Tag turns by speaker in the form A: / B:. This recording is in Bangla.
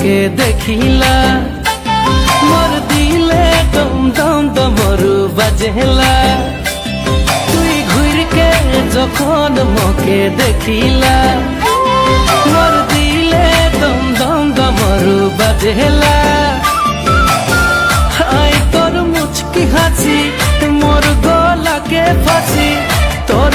A: মকে দেখিলা মোর দিলে দম দম দমরু বাজেলা তুই ঘুরকে যখন মকে দেখিলা মোর দিলে দম দম দমরু বাজেলা আই তোর মুচকি হাসি মোর গলাকে ফাঁসি তোর